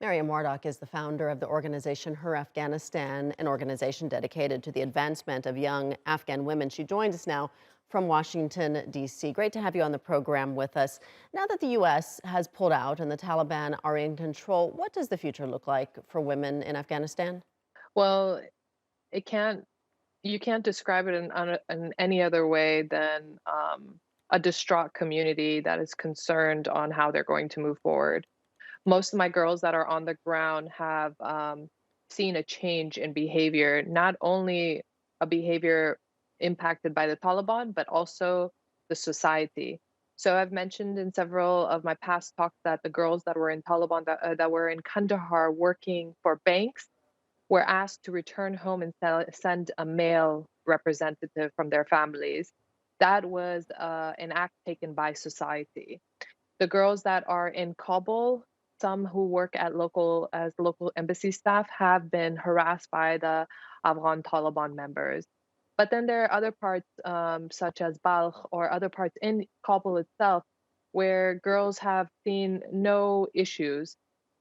Mariam Wardak is the founder of the organization Her Afghanistan, an organization dedicated to the advancement of young Afghan women. She joins us now from Washington, D.C. Great to have you on the program with us. Now that the U.S. has pulled out and the Taliban are in control, what does the future look like for women in Afghanistan? Well, it can't you can't describe it in any other way than a distraught community that is concerned on how they're going to move forward. Most of my girls that are on the ground have seen a change in behavior, not only a behavior impacted by the Taliban, but also the society. So I've mentioned in several of my past talks that the girls that were in Taliban that were in Kandahar working for banks were asked to return home and send a male representative from their families. That was an act taken by society. The girls that are in Kabul, some who work at local embassy staff, have been harassed by the Afghan Taliban members. But then there are other parts, such as Balkh or other parts in Kabul itself, where girls have seen no issues.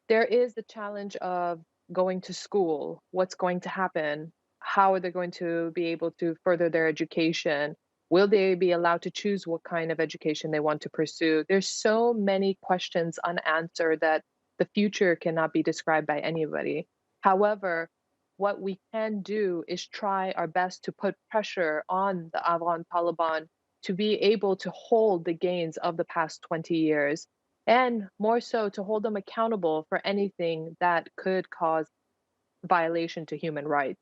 There is the challenge of going to school. What's going to happen? How are they going to be able to further their education? Will they be allowed to choose what kind of education they want to pursue? There's so many questions unanswered that the future cannot be described by anybody. However, what we can do is try our best to put pressure on the Afghan Taliban to be able to hold the gains of the past 20 years, and more so to hold them accountable for anything that could cause violation to human rights.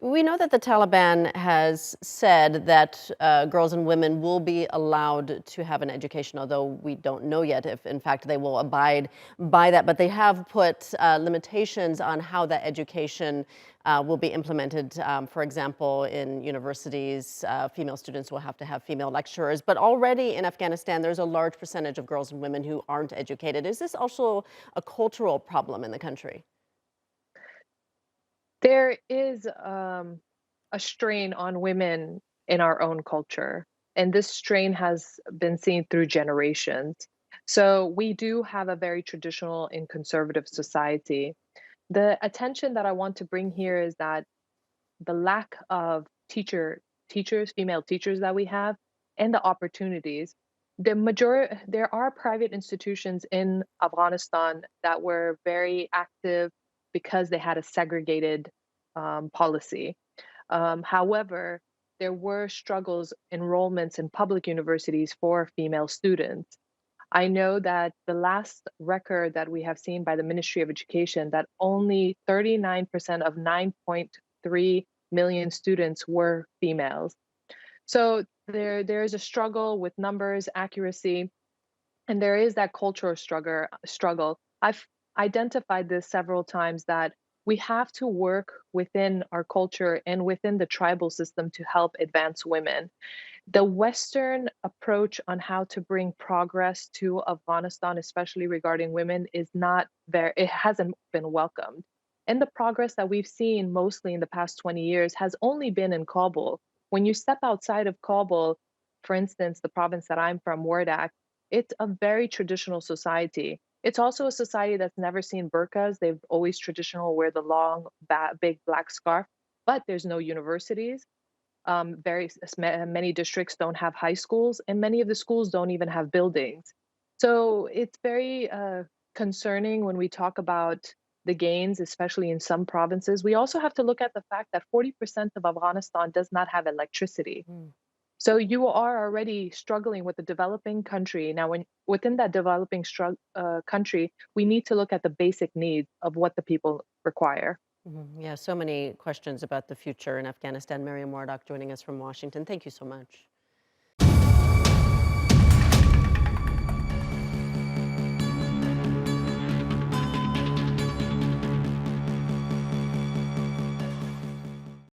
We know that the Taliban has said that girls and women will be allowed to have an education, although we don't know yet if, in fact, they will abide by that. But they have put limitations on how that education will be implemented. For example, in universities, female students will have to have female lecturers. But already in Afghanistan, there's a large percentage of girls and women who aren't educated. Is this also a cultural problem in the country? There is a strain on women in our own culture, and this strain has been seen through generations. So we do have a very traditional and conservative society. The attention that I want to bring here is that the lack of female teachers that we have, and the opportunities. There are private institutions in Afghanistan that were very active because they had a segregated policy. However, there were struggles enrollments in public universities for female students. I know that the last record that we have seen by the Ministry of Education, that only 39% of 9.3 million students were females. So there is a struggle with numbers, accuracy, and there is that cultural struggle. I've identified this several times that we have to work within our culture and within the tribal system to help advance women. The Western approach on how to bring progress to Afghanistan, especially regarding women, is not there. It hasn't been welcomed. And the progress that we've seen mostly in the past 20 years has only been in Kabul. When you step outside of Kabul, for instance, the province that I'm from, Wardak, it's a very traditional society. It's also a society that's never seen burqas. They've always traditional wear the long, big black scarf, but there's no universities. Many districts don't have high schools, and many of the schools don't even have buildings. So it's very concerning when we talk about the gains, especially in some provinces. We also have to look at the fact that 40% of Afghanistan does not have electricity. Mm. So you are already struggling with a developing country. Now, when within that developing country, we need to look at the basic needs of what the people require. Yeah, so many questions about the future in Afghanistan. Mariam Wardak joining us from Washington. Thank you so much.